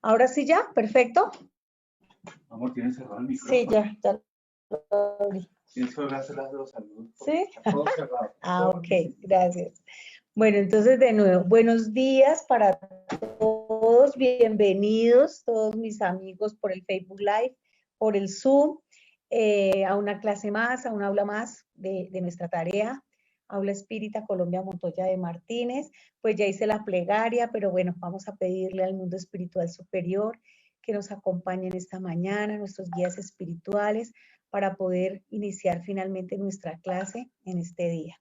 Ahora sí ya, perfecto. Amor, ¿tienes cerrado el micrófono? Sí, ya lo abrí. Tienes que hacer las de los saludos. ¿Sí? Está todo cerrado. Ok, gracias. Bueno, entonces de nuevo, buenos días para todos, bienvenidos todos mis amigos por el Facebook Live, por el Zoom, a una clase más, a un aula más de nuestra tarea, Aula Espírita Colombia Montoya de Martínez. Pues ya hice la plegaria, pero bueno, vamos a pedirle al mundo espiritual superior que nos acompañen esta mañana, nuestros guías espirituales, para poder iniciar finalmente nuestra clase en este día.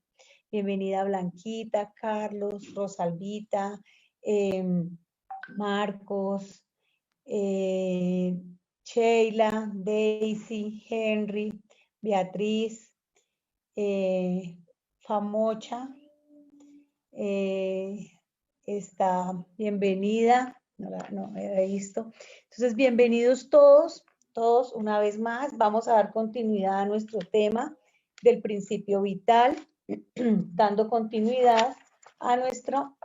Bienvenida Blanquita, Carlos, Rosalvita, Marcos, Sheila, Daisy, Henry, Beatriz, Famocha, está bienvenida, no he visto. Entonces, bienvenidos todos una vez más. Vamos a dar continuidad a nuestro tema del principio vital, dando continuidad a nuestro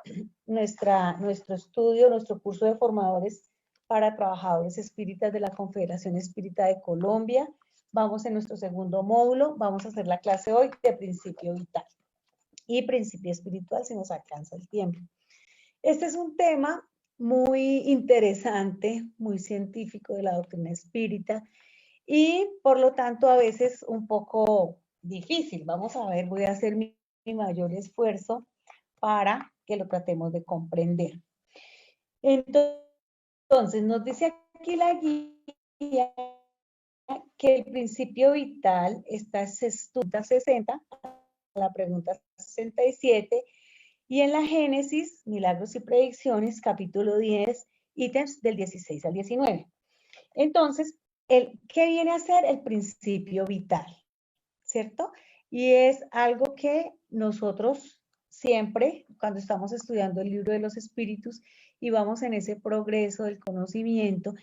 estudio, nuestro curso de formadores para trabajadores espíritas de la Confederación Espírita de Colombia. Vamos en nuestro segundo módulo, vamos a hacer la clase hoy de principio vital y principio espiritual si nos alcanza el tiempo. Este es un tema muy interesante, muy científico de la doctrina espírita y por lo tanto a veces un poco difícil. Vamos a ver, voy a hacer mi mayor esfuerzo para que lo tratemos de comprender. Entonces, nos dice aquí la guía que el principio vital está en 60, la pregunta 67, y en la Génesis, Milagros y Predicciones, capítulo 10, ítems del 16 al 19. Entonces, ¿qué viene a ser el principio vital? ¿Cierto? Y es algo que nosotros siempre, cuando estamos estudiando el libro de los espíritus y vamos en ese progreso del conocimiento,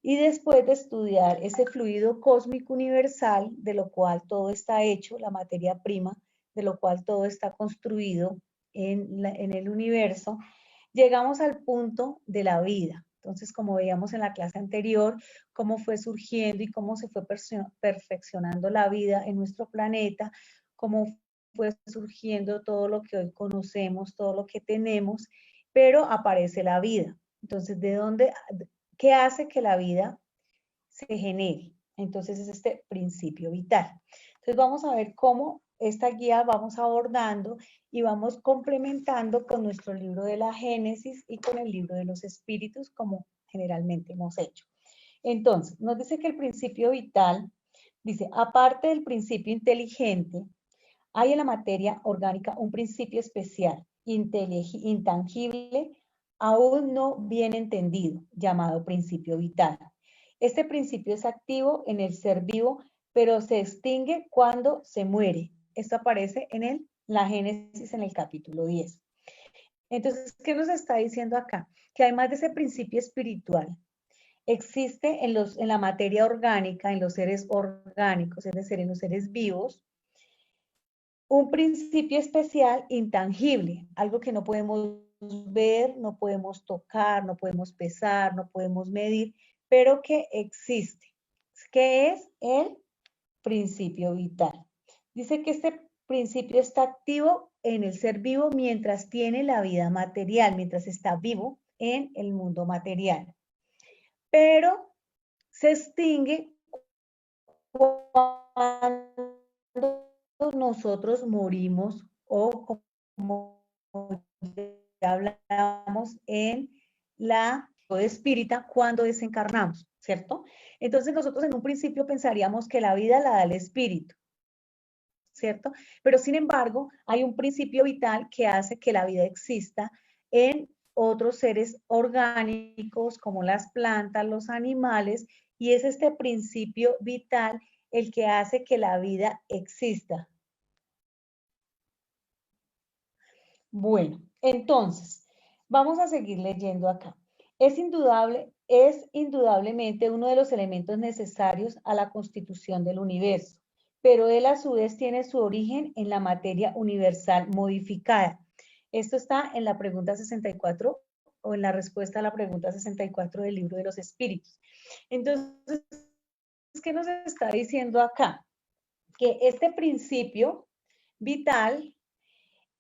y después de estudiar ese fluido cósmico universal, de lo cual todo está hecho, la materia prima, de lo cual todo está construido en el universo, llegamos al punto de la vida. Entonces, como veíamos en la clase anterior, cómo fue surgiendo y cómo se fue perfeccionando la vida en nuestro planeta, cómo fue surgiendo todo lo que hoy conocemos, todo lo que tenemos, pero aparece la vida. Entonces, ¿qué hace que la vida se genere? Entonces, es este principio vital. Entonces, vamos a ver cómo esta guía vamos abordando y vamos complementando con nuestro libro de la Génesis y con el libro de los espíritus, como generalmente hemos hecho. Entonces, nos dice que el principio vital, dice, aparte del principio inteligente, hay en la materia orgánica un principio especial, intangible, aún no bien entendido, llamado principio vital. Este principio es activo en el ser vivo, pero se extingue cuando se muere. Esto aparece en la Génesis en el capítulo 10. Entonces, ¿qué nos está diciendo acá? Que además de ese principio espiritual, existe en la materia orgánica, en los seres orgánicos, es decir, en los seres vivos, un principio especial intangible, algo que no podemos ver, no podemos tocar, no podemos pesar, no podemos medir, pero que existe, que es el principio vital. Dice que este principio está activo en el ser vivo mientras tiene la vida material, mientras está vivo en el mundo material, pero se extingue cuando nosotros morimos o como ya hablamos en la espírita cuando desencarnamos, ¿cierto? Entonces nosotros en un principio pensaríamos que la vida la da el espíritu, ¿cierto? Pero sin embargo hay un principio vital que hace que la vida exista en otros seres orgánicos como las plantas, los animales, y es este principio vital el que hace que la vida exista. Bueno, entonces, vamos a seguir leyendo acá. Es indudablemente uno de los elementos necesarios a la constitución del universo, pero él a su vez tiene su origen en la materia universal modificada. Esto está en la pregunta 64, o en la respuesta a la pregunta 64 del libro de los espíritus. Entonces, ¿qué nos está diciendo acá? Que este principio vital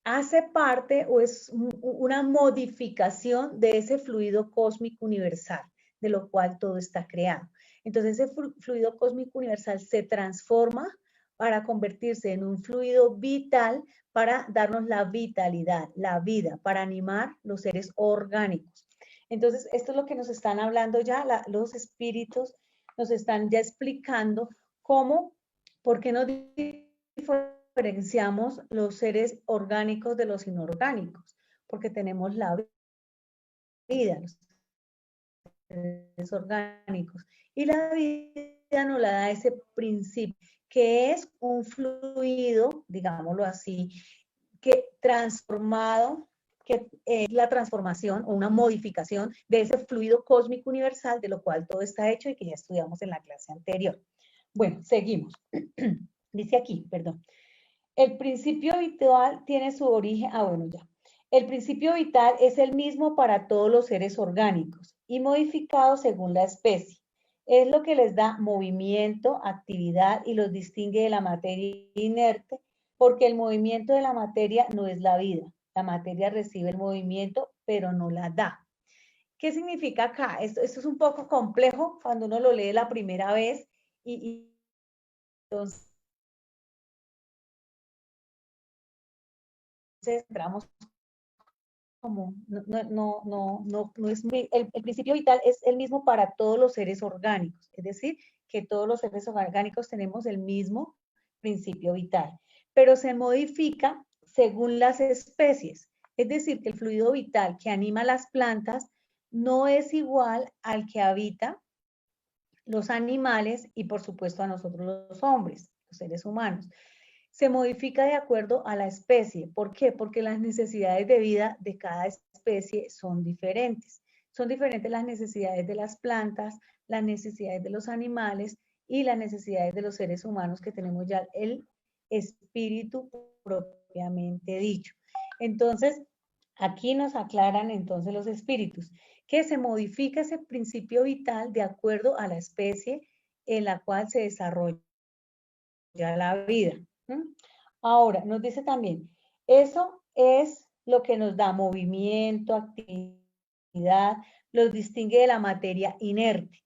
hace parte o es una modificación de ese fluido cósmico universal, de lo cual todo está creado. Entonces, ese fluido cósmico universal se transforma para convertirse en un fluido vital para darnos la vitalidad, la vida, para animar los seres orgánicos. Entonces, esto es lo que nos están hablando ya, los espíritus nos están ya explicando cómo, por qué nos diferenciamos los seres orgánicos de los inorgánicos, porque tenemos la vida, los seres orgánicos, y la vida nos la da ese principio, que es un fluido, digámoslo así, que transformado, que es la transformación o una modificación de ese fluido cósmico universal, de lo cual todo está hecho y que ya estudiamos en la clase anterior. Bueno, seguimos. Dice aquí, perdón. El principio vital tiene su origen, bueno, ya. El principio vital es el mismo para todos los seres orgánicos y modificado según la especie. Es lo que les da movimiento, actividad y los distingue de la materia inerte, porque el movimiento de la materia no es la vida. La materia recibe el movimiento, pero no la da. ¿Qué significa acá? Esto es un poco complejo cuando uno lo lee la primera vez y entonces entramos como, no es muy, el principio vital es el mismo para todos los seres orgánicos, es decir, que todos los seres orgánicos tenemos el mismo principio vital, pero se modifica según las especies, es decir, que el fluido vital que anima las plantas no es igual al que habita los animales y por supuesto a nosotros los hombres, los seres humanos. Se modifica de acuerdo a la especie. ¿Por qué? Porque las necesidades de vida de cada especie son diferentes. Son diferentes las necesidades de las plantas, las necesidades de los animales y las necesidades de los seres humanos que tenemos ya el espíritu propiamente dicho. Entonces, aquí nos aclaran entonces los espíritus que se modifica ese principio vital de acuerdo a la especie en la cual se desarrolla la vida. Ahora, nos dice también, eso es lo que nos da movimiento, actividad, los distingue de la materia inerte,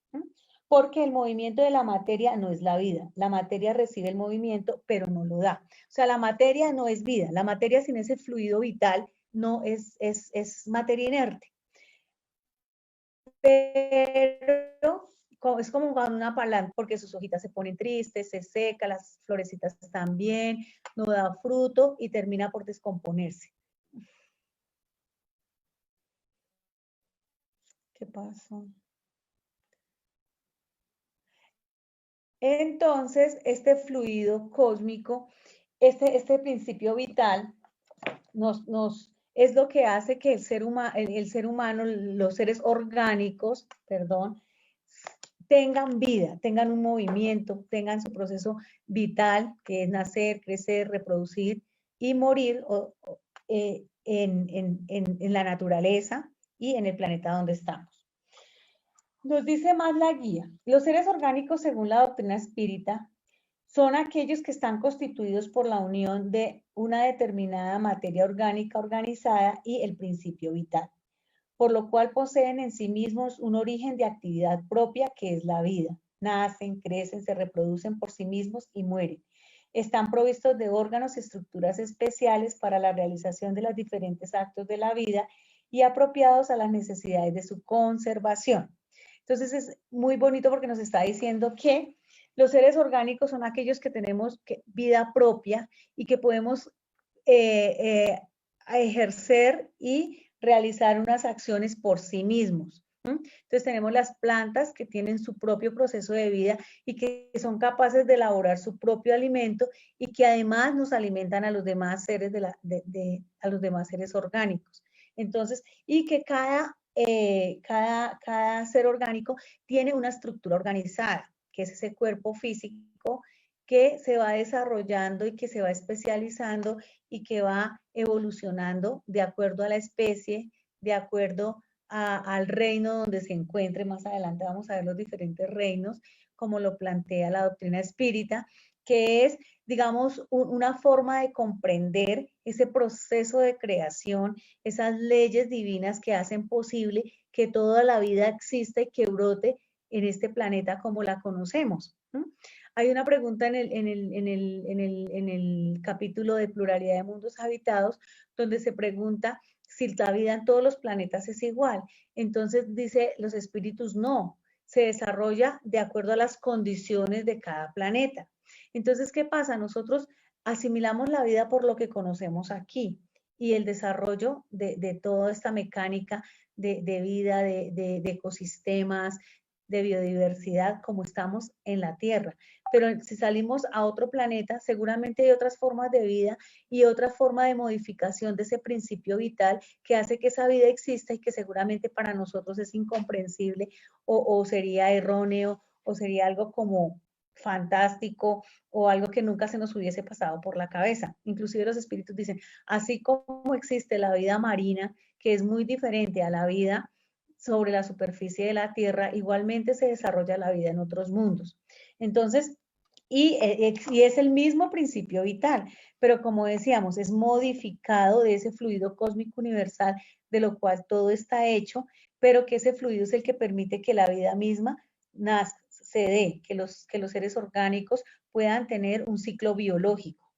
porque el movimiento de la materia no es la vida. La materia recibe el movimiento, pero no lo da. O sea, la materia no es vida. La materia sin ese fluido vital no es materia inerte. Pero es como cuando una planta, porque sus hojitas se ponen tristes, se seca, las florecitas también, no da fruto y termina por descomponerse. ¿Qué pasó? Entonces, este fluido cósmico, este principio vital, es lo que hace que el ser humano, los seres orgánicos, perdón, tengan vida, tengan un movimiento, tengan su proceso vital, que es nacer, crecer, reproducir y morir en la naturaleza y en el planeta donde estamos. Nos dice más la guía. Los seres orgánicos, según la doctrina espírita, son aquellos que están constituidos por la unión de una determinada materia orgánica organizada y el principio vital, por lo cual poseen en sí mismos un origen de actividad propia que es la vida. Nacen, crecen, se reproducen por sí mismos y mueren. Están provistos de órganos y estructuras especiales para la realización de los diferentes actos de la vida y apropiados a las necesidades de su conservación. Entonces es muy bonito porque nos está diciendo que los seres orgánicos son aquellos que tenemos vida propia y que podemos ejercer y realizar unas acciones por sí mismos. Entonces tenemos las plantas que tienen su propio proceso de vida y que son capaces de elaborar su propio alimento y que además nos alimentan a los demás seres, a los demás seres orgánicos. Entonces, y que cada ser orgánico tiene una estructura organizada, que es ese cuerpo físico que se va desarrollando y que se va especializando y que va evolucionando de acuerdo a la especie, de acuerdo al reino donde se encuentre. Más adelante vamos a ver los diferentes reinos, como lo plantea la doctrina espírita, que es, digamos, una forma de comprender ese proceso de creación, esas leyes divinas que hacen posible que toda la vida exista y que brote en este planeta como la conocemos. Hay una pregunta en el capítulo de pluralidad de mundos habitados, donde se pregunta si la vida en todos los planetas es igual. Entonces dice los espíritus no, se desarrolla de acuerdo a las condiciones de cada planeta. Entonces, ¿qué pasa? Nosotros asimilamos la vida por lo que conocemos aquí y el desarrollo de toda esta mecánica de vida, de ecosistemas, de biodiversidad, como estamos en la Tierra. Pero si salimos a otro planeta, seguramente hay otras formas de vida y otra forma de modificación de ese principio vital que hace que esa vida exista y que seguramente para nosotros es incomprensible o sería erróneo o sería algo como fantástico o algo que nunca se nos hubiese pasado por la cabeza. Inclusive los espíritus dicen, así como existe la vida marina, que es muy diferente a la vida sobre la superficie de la Tierra, igualmente se desarrolla la vida en otros mundos. Entonces, y es el mismo principio vital, pero como decíamos, es modificado de ese fluido cósmico universal de lo cual todo está hecho, pero que ese fluido es el que permite que la vida misma nazca, se dé, que los seres orgánicos puedan tener un ciclo biológico.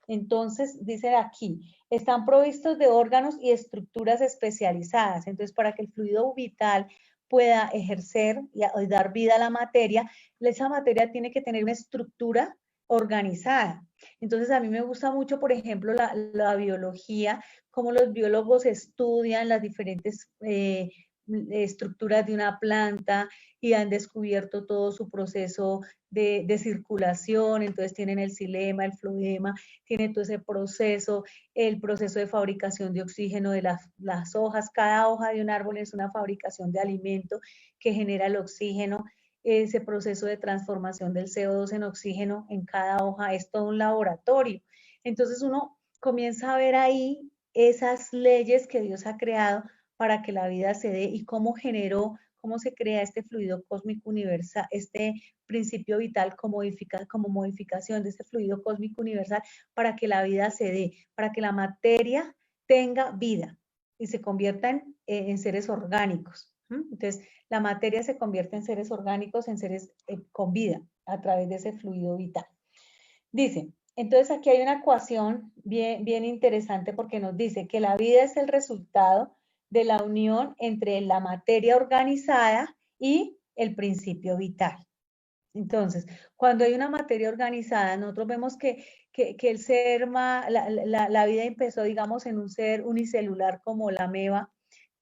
Entonces, dice aquí, están provistos de órganos y estructuras especializadas. Entonces, para que el fluido vital pueda ejercer y dar vida a la materia, esa materia tiene que tener una estructura organizada. Entonces, a mí me gusta mucho, por ejemplo, la biología, cómo los biólogos estudian las diferentes estructuras de una planta y han descubierto todo su proceso de circulación. Entonces tienen el xilema, el floema, tiene todo ese proceso, el proceso de fabricación de oxígeno de las hojas. Cada hoja de un árbol es una fabricación de alimento que genera el oxígeno. Ese proceso de transformación del CO2 en oxígeno en cada hoja es todo un laboratorio. Entonces uno comienza a ver ahí esas leyes que Dios ha creado para que la vida se dé y cómo generó, cómo se crea este fluido cósmico universal, este principio vital como modificación de este fluido cósmico universal para que la vida se dé, para que la materia tenga vida y se convierta en seres orgánicos. Entonces, la materia se convierte en seres orgánicos, en seres con vida a través de ese fluido vital. Dice, entonces aquí hay una ecuación bien interesante porque nos dice que la vida es el resultado de la unión entre la materia organizada y el principio vital. Entonces, cuando hay una materia organizada, nosotros vemos que el ser, la vida empezó, digamos, en un ser unicelular como la ameba,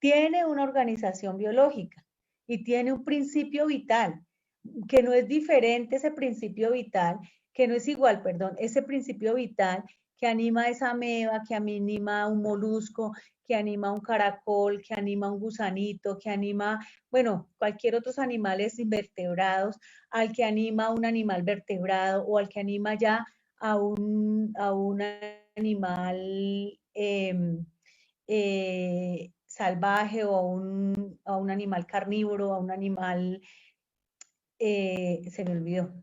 tiene una organización biológica y tiene un principio vital, que no es diferente ese principio vital, que no es igual, perdón, ese principio vital que anima a esa ameba, que anima a un molusco, que anima a un caracol, que anima a un gusanito, que anima, bueno, cualquier otros animales invertebrados, al que anima a un animal vertebrado o al que anima ya a un animal salvaje o a un animal carnívoro, a un animal, se me olvidó.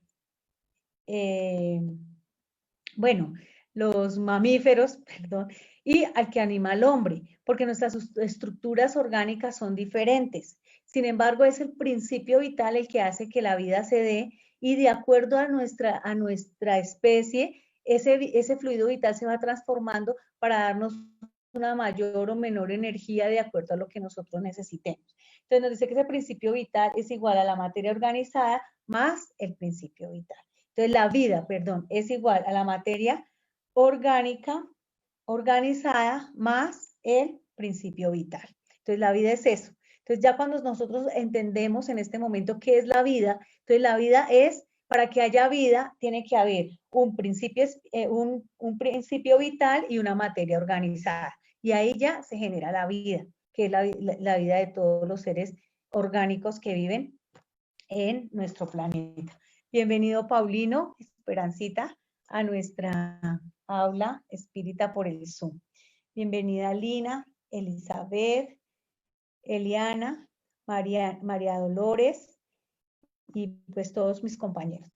Bueno, los mamíferos, perdón, y al que anima al hombre, porque nuestras estructuras orgánicas son diferentes. Sin embargo, es el principio vital el que hace que la vida se dé y de acuerdo a nuestra especie, ese fluido vital se va transformando para darnos una mayor o menor energía de acuerdo a lo que nosotros necesitemos. Entonces nos dice que ese principio vital es igual a la materia organizada más el principio vital. Entonces la vida, perdón, es igual a la materia orgánica, organizada, más el principio vital. Entonces la vida es eso. Entonces ya cuando nosotros entendemos en este momento qué es la vida, entonces la vida es, para que haya vida, tiene que haber un principio, un principio vital y una materia organizada. Y ahí ya se genera la vida, que es la vida de todos los seres orgánicos que viven en nuestro planeta. Bienvenido, Paulino, Esperancita, a nuestra aula espírita por el Zoom. Bienvenida, Lina, Elizabeth, Eliana, María Dolores y pues todos mis compañeros.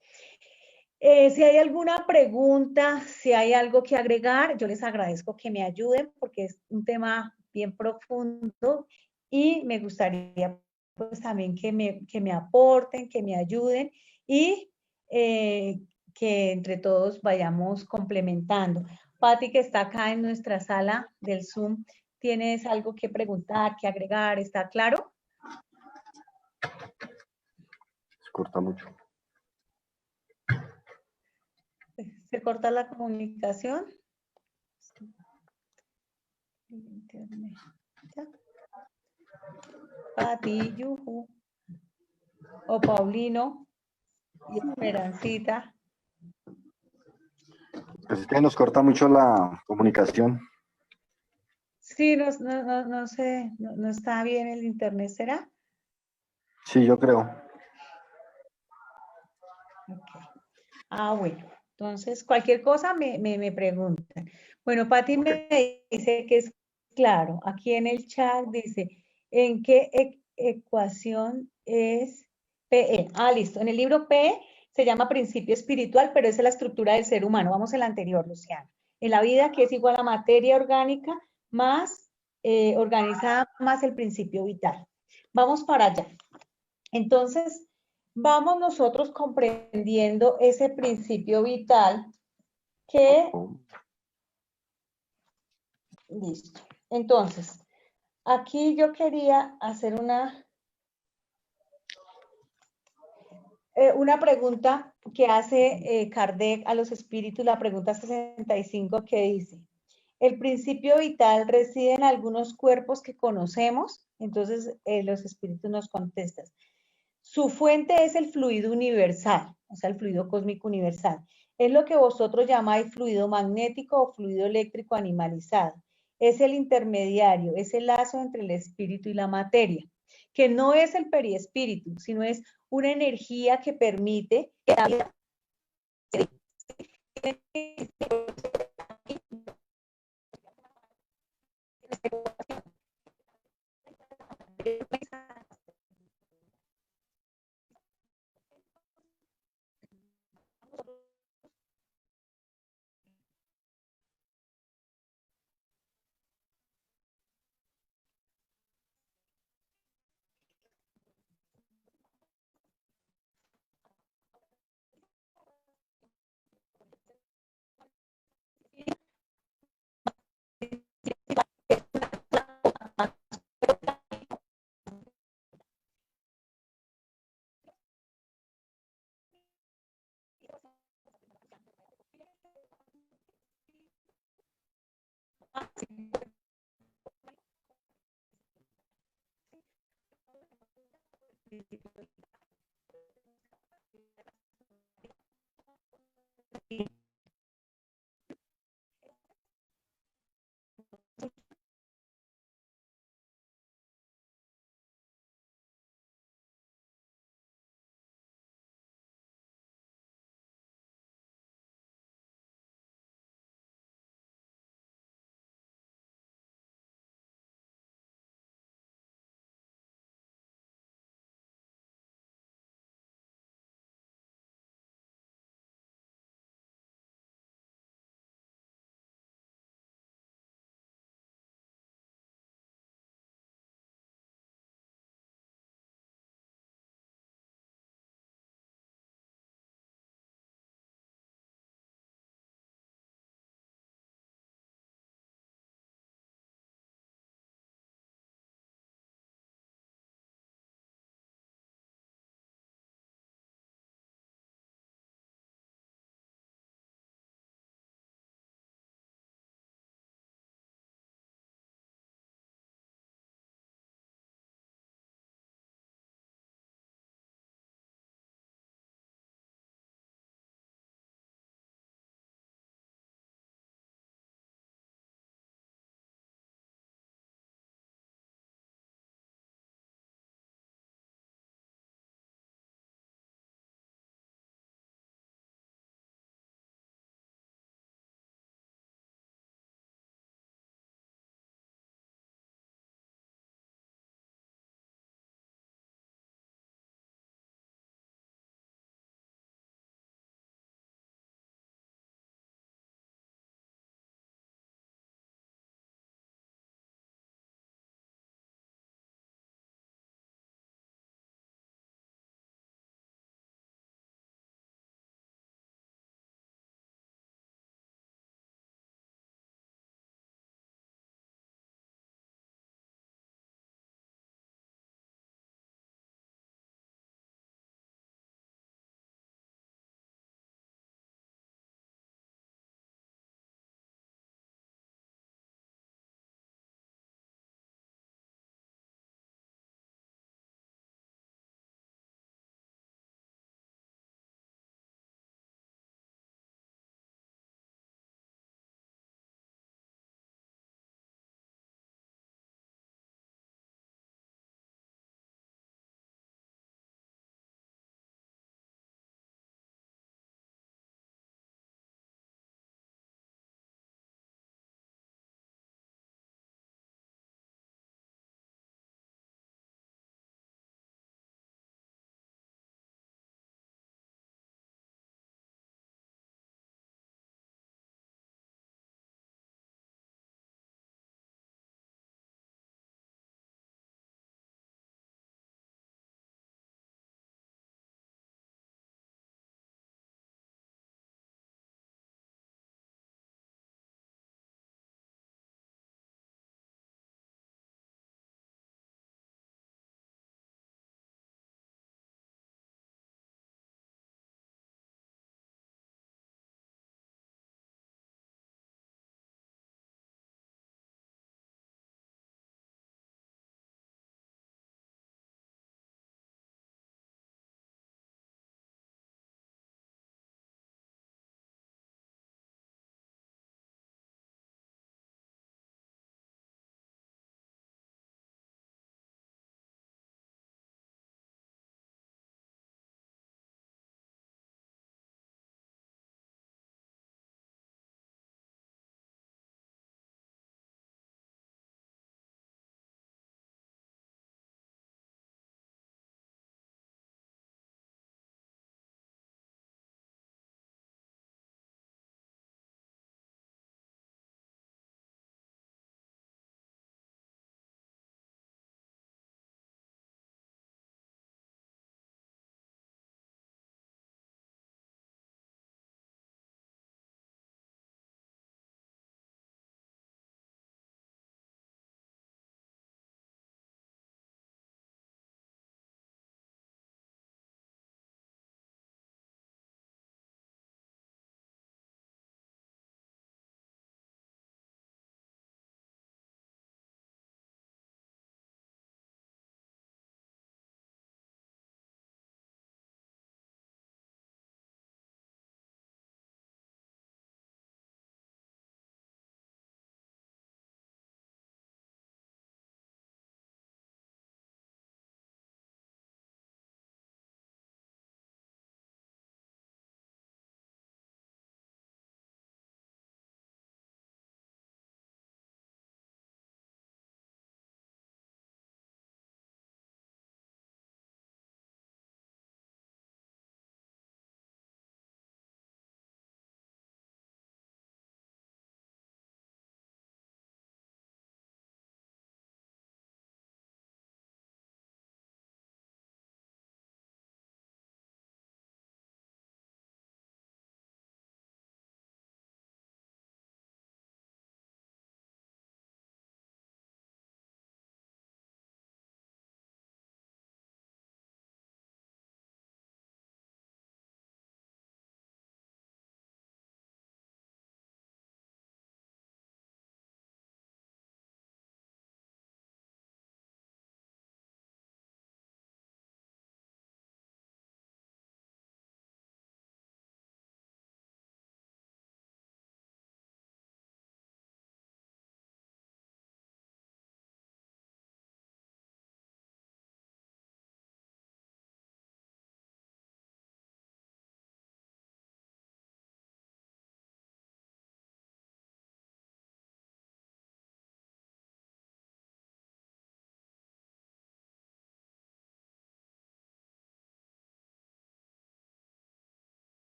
Si hay alguna pregunta, si hay algo que agregar, yo les agradezco que me ayuden porque es un tema bien profundo y me gustaría pues también que me aporten, que me ayuden y que entre todos vayamos complementando. Patti, que está acá en nuestra sala del Zoom, ¿tienes algo que preguntar, que agregar? ¿Está claro? Se corta mucho. ¿Se corta la comunicación? Internet. ¿Ya? Pati, Yuju, o Paulino y Esperancita. Pues es que nos corta mucho la comunicación. Sí, no sé, no está bien el internet, ¿será? Sí, yo creo. Okay. Bueno, entonces cualquier cosa me preguntan. Bueno, Pati me dice que es claro, aquí en el chat dice, ¿en qué ecuación es PE? Listo, en el libro PE se llama principio espiritual, pero esa es la estructura del ser humano. Vamos al anterior, Luciano. En la vida, que es igual a materia orgánica más organizada más el principio vital. Vamos para allá. Entonces, vamos nosotros comprendiendo ese principio vital que, listo. Entonces, aquí yo quería hacer una pregunta que hace Kardec a los espíritus, la pregunta 65 que dice, el principio vital reside en algunos cuerpos que conocemos, entonces los espíritus nos contestan. Su fuente es el fluido universal, o sea, el fluido cósmico universal. Es lo que vosotros llamáis fluido magnético o fluido eléctrico animalizado. Es el intermediario, es el lazo entre el espíritu y la materia, que no es el periespíritu, sino es una energía que permite que la vida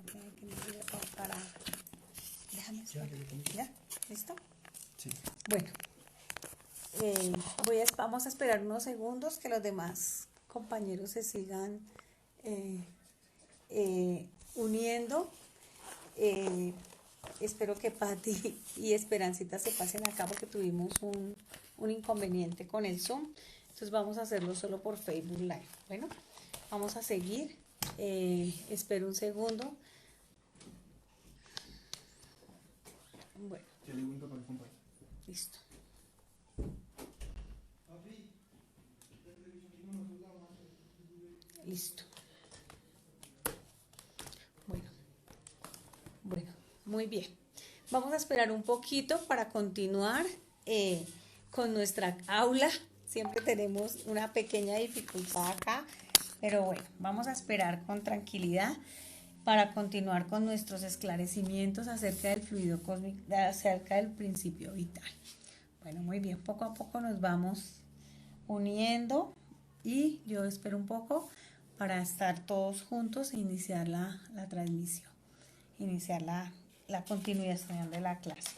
que no sirve para. Déjame ¿Ya? ¿Listo? Sí. Bueno, vamos a esperar unos segundos que los demás compañeros se sigan uniendo. Espero que Patti y Esperancita se pasen acá porque tuvimos un inconveniente con el Zoom. Entonces vamos a hacerlo solo por Facebook Live. Bueno, vamos a seguir. Espero un segundo. Bueno. Listo. Listo. Bueno, muy bien. Vamos a esperar un poquito para continuar con nuestra aula. Siempre tenemos una pequeña dificultad acá, pero bueno, vamos a esperar con tranquilidad para continuar con nuestros esclarecimientos acerca del fluido cósmico, acerca del principio vital. Bueno, muy bien, poco a poco nos vamos uniendo y yo espero un poco para estar todos juntos e iniciar la transmisión, iniciar la continuación de la clase.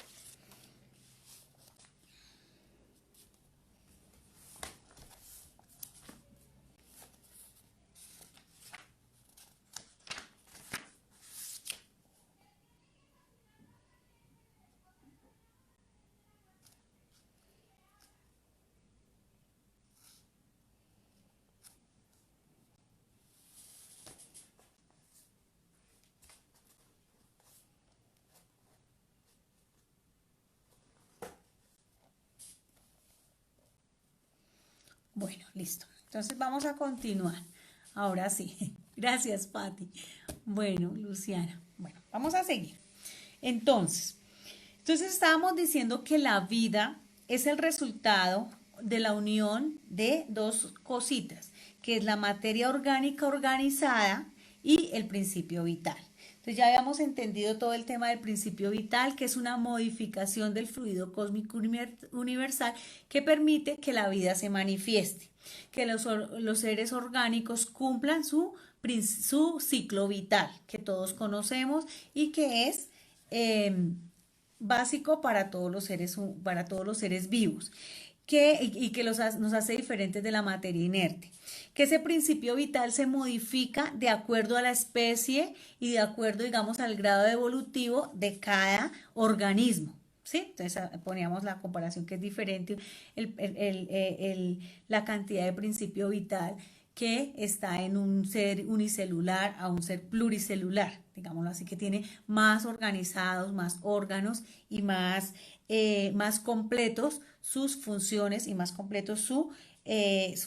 Bueno, listo. Entonces vamos a continuar. Ahora sí. Gracias, Patti. Bueno, Luciana. Bueno, vamos a seguir. Entonces estábamos diciendo que la vida es el resultado de la unión de dos cositas, que es la materia orgánica organizada y el principio vital. Entonces ya habíamos entendido todo el tema del principio vital, que es una modificación del fluido cósmico universal que permite que la vida se manifieste, que los seres orgánicos cumplan su ciclo vital, que todos conocemos y que es básico para todos los seres vivos. Y que nos hace diferentes de la materia inerte, que ese principio vital se modifica de acuerdo a la especie y de acuerdo, digamos, al grado evolutivo de cada organismo, ¿sí? Entonces poníamos la comparación que es diferente la cantidad de principio vital que está en un ser unicelular a un ser pluricelular, digámoslo así, que tiene más organizados, más órganos y más completos sus funciones y más completo su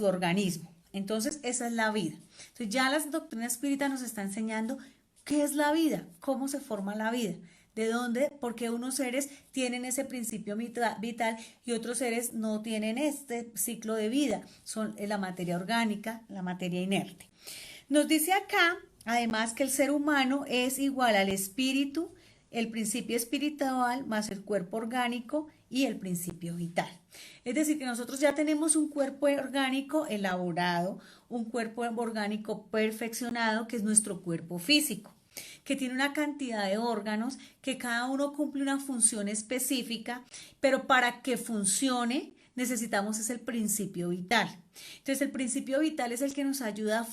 organismo. Entonces, esa es la vida. Entonces, ya las doctrinas espíritas nos están enseñando qué es la vida, cómo se forma la vida, de dónde, porque unos seres tienen ese principio vital y otros seres no tienen este ciclo de vida. Son la materia orgánica, la materia inerte. Nos dice acá, además, que el ser humano es igual al espíritu, el principio espiritual más el cuerpo orgánico y el principio vital. Es decir, que nosotros ya tenemos un cuerpo orgánico elaborado, un cuerpo orgánico perfeccionado, que es nuestro cuerpo físico, que tiene una cantidad de órganos, que cada uno cumple una función específica, pero para que funcione necesitamos es el principio vital. Entonces el principio vital es el que nos ayuda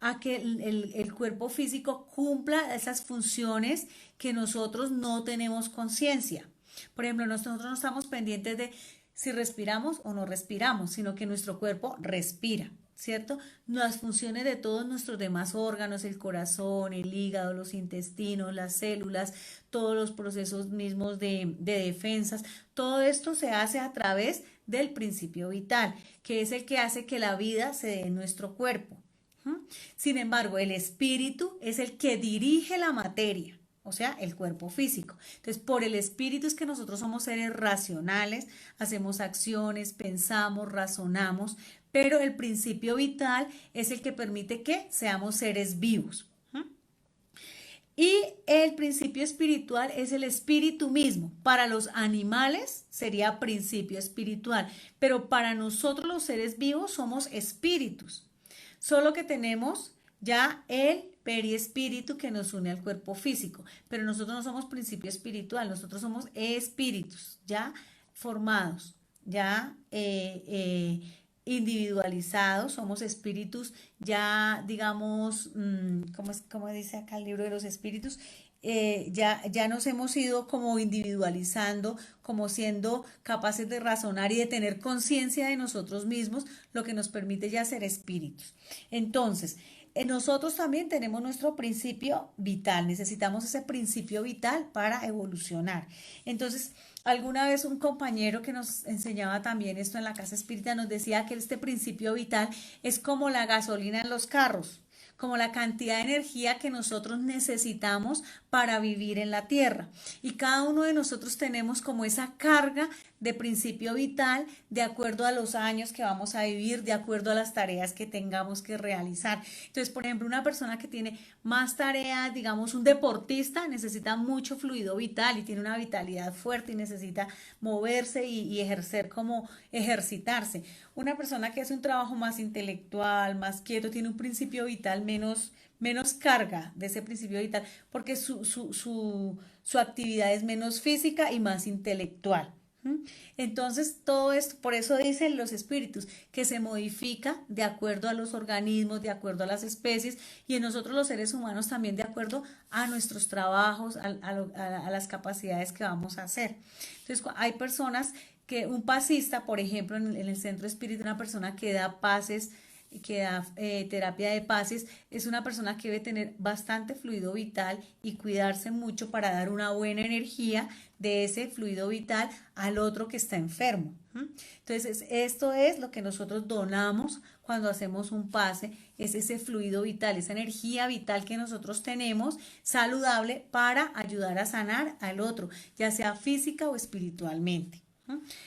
a que el cuerpo físico cumpla esas funciones que nosotros no tenemos conciencia. Por ejemplo, nosotros no estamos pendientes de si respiramos o no respiramos, sino que nuestro cuerpo respira, ¿cierto? Las funciones de todos nuestros demás órganos, el corazón, el hígado, los intestinos, las células, todos los procesos mismos de defensas, todo esto se hace a través del principio vital, que es el que hace que la vida se dé en nuestro cuerpo. Sin embargo, el espíritu es el que dirige la materia, o sea, el cuerpo físico. Entonces, por el espíritu es que nosotros somos seres racionales, hacemos acciones, pensamos, razonamos, pero el principio vital es el que permite que seamos seres vivos. Y el principio espiritual es el espíritu mismo. Para los animales sería principio espiritual, pero para nosotros los seres vivos somos espíritus. Solo que tenemos ya el periespíritu que nos une al cuerpo físico. Pero nosotros no somos principio espiritual, nosotros somos espíritus ya formados, ya individualizados, somos espíritus ya, digamos, ¿cómo dice acá el libro de los espíritus? Ya nos hemos ido como individualizando, como siendo capaces de razonar y de tener conciencia de nosotros mismos, lo que nos permite ya ser espíritus. Entonces, nosotros también tenemos nuestro principio vital, necesitamos ese principio vital para evolucionar. Entonces, alguna vez un compañero que nos enseñaba también esto en la casa espírita nos decía que este principio vital es como la gasolina en los carros, como la cantidad de energía que nosotros necesitamos para vivir en la tierra. Y cada uno de nosotros tenemos como esa carga de principio vital de acuerdo a los años que vamos a vivir, de acuerdo a las tareas que tengamos que realizar. Entonces, por ejemplo, una persona que tiene más tareas, digamos un deportista, necesita mucho fluido vital y tiene una vitalidad fuerte y necesita moverse y ejercer como ejercitarse. Una persona que hace un trabajo más intelectual, más quieto, tiene un principio vital menos carga de ese principio vital, porque su actividad es menos física y más intelectual. Entonces, todo esto, por eso dicen los espíritus, que se modifica de acuerdo a los organismos, de acuerdo a las especies, y en nosotros los seres humanos también de acuerdo a nuestros trabajos, a las capacidades que vamos a hacer. Entonces, hay personas que, un pasista, por ejemplo, en el centro espírita, una persona que da pases, que da terapia de pases, es una persona que debe tener bastante fluido vital y cuidarse mucho para dar una buena energía de ese fluido vital al otro que está enfermo. Entonces, esto es lo que nosotros donamos cuando hacemos un pase, es ese fluido vital, esa energía vital que nosotros tenemos saludable para ayudar a sanar al otro, ya sea física o espiritualmente.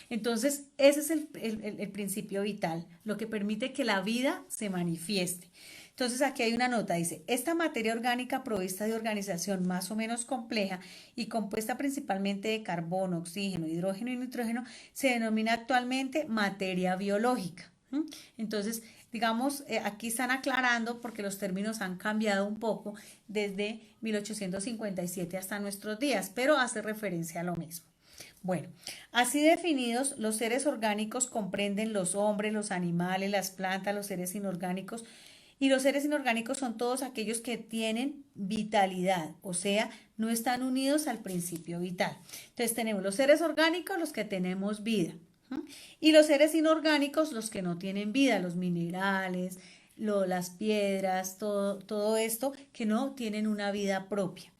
Entonces, ese es el principio vital, lo que permite que la vida se manifieste. Entonces, aquí hay una nota, dice, esta materia orgánica provista de organización más o menos compleja y compuesta principalmente de carbono, oxígeno, hidrógeno y nitrógeno, se denomina actualmente materia biológica. Entonces, digamos, aquí están aclarando porque los términos han cambiado un poco desde 1857 hasta nuestros días, pero hace referencia a lo mismo. Bueno, así definidos, los seres orgánicos comprenden los hombres, los animales, las plantas, los seres inorgánicos. Y los seres inorgánicos son todos aquellos que tienen vitalidad, o sea, no están unidos al principio vital. Entonces tenemos los seres orgánicos, los que tenemos vida. Y los seres inorgánicos, los que no tienen vida, los minerales, las piedras, todo esto que no tienen una vida propia.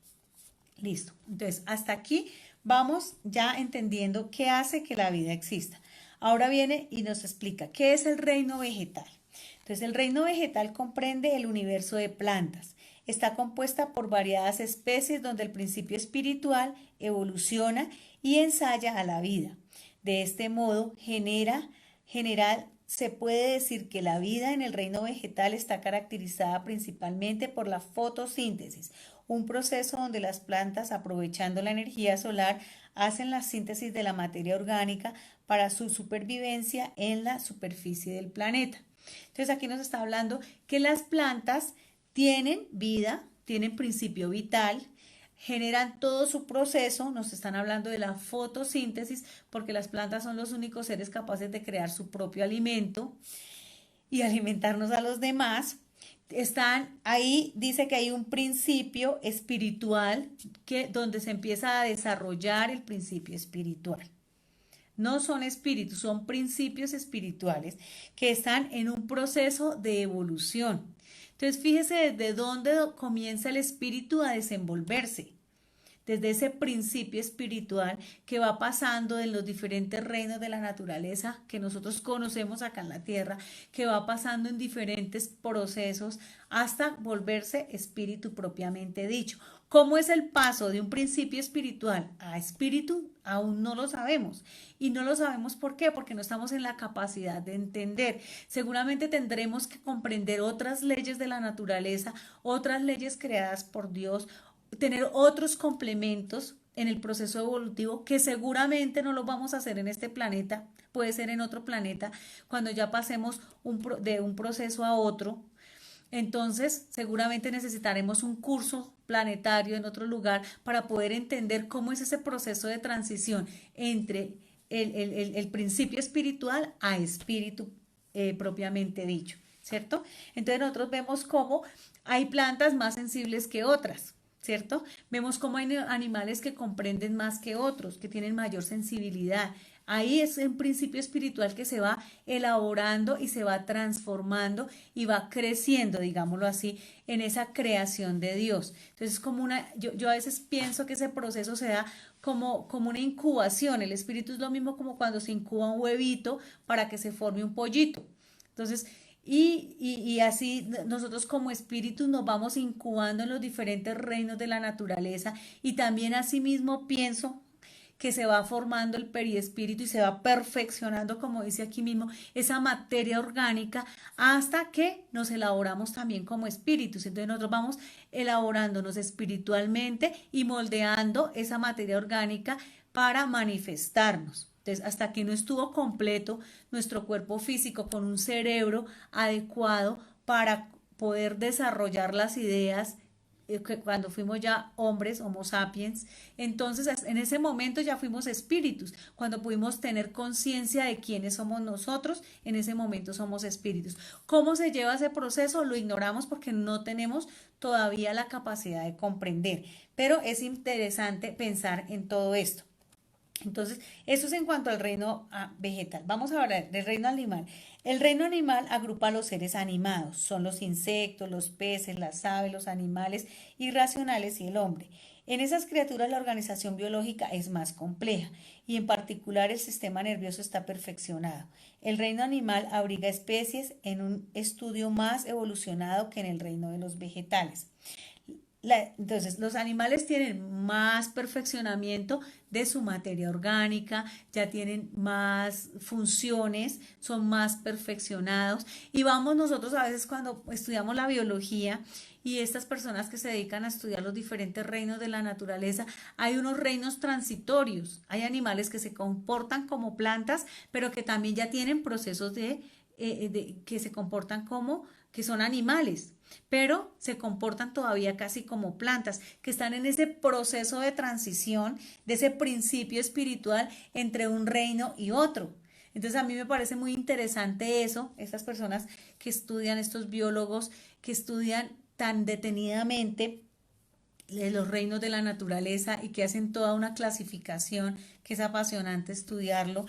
Listo. Entonces, hasta aquí vamos ya entendiendo qué hace que la vida exista. Ahora viene y nos explica qué es el reino vegetal. Entonces, el reino vegetal comprende el universo de plantas. Está compuesta por variadas especies donde el principio espiritual evoluciona y ensaya a la vida. De este modo, general, se puede decir que la vida en el reino vegetal está caracterizada principalmente por la fotosíntesis, un proceso donde las plantas, aprovechando la energía solar, hacen la síntesis de la materia orgánica para su supervivencia en la superficie del planeta. Entonces aquí nos está hablando que las plantas tienen vida, tienen principio vital, generan todo su proceso, nos están hablando de la fotosíntesis, porque las plantas son los únicos seres capaces de crear su propio alimento y alimentarnos a los demás. Están ahí, dice que hay un principio espiritual donde se empieza a desarrollar el principio espiritual. No son espíritus, son principios espirituales que están en un proceso de evolución. Entonces, fíjese desde dónde comienza el espíritu a desenvolverse. Desde ese principio espiritual que va pasando en los diferentes reinos de la naturaleza que nosotros conocemos acá en la tierra, que va pasando en diferentes procesos hasta volverse espíritu propiamente dicho. ¿Cómo es el paso de un principio espiritual a espíritu? Aún no lo sabemos. Y no lo sabemos ¿por qué? Porque no estamos en la capacidad de entender. Seguramente tendremos que comprender otras leyes de la naturaleza, otras leyes creadas por Dios, tener otros complementos en el proceso evolutivo que seguramente no lo vamos a hacer en este planeta, puede ser en otro planeta, cuando ya pasemos de un proceso a otro. Entonces, seguramente necesitaremos un curso planetario en otro lugar para poder entender cómo es ese proceso de transición entre el principio espiritual a espíritu propiamente dicho, ¿cierto? Entonces nosotros vemos cómo hay plantas más sensibles que otras, ¿cierto? Vemos cómo hay animales que comprenden más que otros, que tienen mayor sensibilidad. Ahí es un principio espiritual que se va elaborando y se va transformando y va creciendo, digámoslo así, en esa creación de Dios. Entonces, yo a veces pienso que ese proceso se da como una incubación. El espíritu es lo mismo como cuando se incuba un huevito para que se forme un pollito. Entonces, y así nosotros como espíritus nos vamos incubando en los diferentes reinos de la naturaleza y también asimismo pienso que se va formando el periespíritu y se va perfeccionando, como dice aquí mismo, esa materia orgánica hasta que nos elaboramos también como espíritus. Entonces nosotros vamos elaborándonos espiritualmente y moldeando esa materia orgánica para manifestarnos. Entonces, hasta que no estuvo completo nuestro cuerpo físico con un cerebro adecuado para poder desarrollar las ideas cuando fuimos ya hombres, homo sapiens, entonces en ese momento ya fuimos espíritus. Cuando pudimos tener conciencia de quiénes somos nosotros, en ese momento somos espíritus. ¿Cómo se lleva ese proceso? Lo ignoramos porque no tenemos todavía la capacidad de comprender, pero es interesante pensar en todo esto. Entonces, eso es en cuanto al reino vegetal. Vamos a hablar del reino animal. El reino animal agrupa a los seres animados. Son los insectos, los peces, las aves, los animales irracionales y el hombre. En esas criaturas la organización biológica es más compleja y en particular el sistema nervioso está perfeccionado. El reino animal abriga especies en un estudio más evolucionado que en el reino de los vegetales. Entonces, los animales tienen más perfeccionamiento de su materia orgánica, ya tienen más funciones, son más perfeccionados. Y vamos nosotros a veces cuando estudiamos la biología y estas personas que se dedican a estudiar los diferentes reinos de la naturaleza, hay unos reinos transitorios, hay animales que se comportan como plantas, pero que también ya tienen procesos que se comportan como que son animales, pero se comportan todavía casi como plantas, que están en ese proceso de transición, de ese principio espiritual entre un reino y otro. Entonces a mí me parece muy interesante eso, estas personas que estudian, estos biólogos que estudian tan detenidamente los reinos de la naturaleza y que hacen toda una clasificación que es apasionante estudiarlo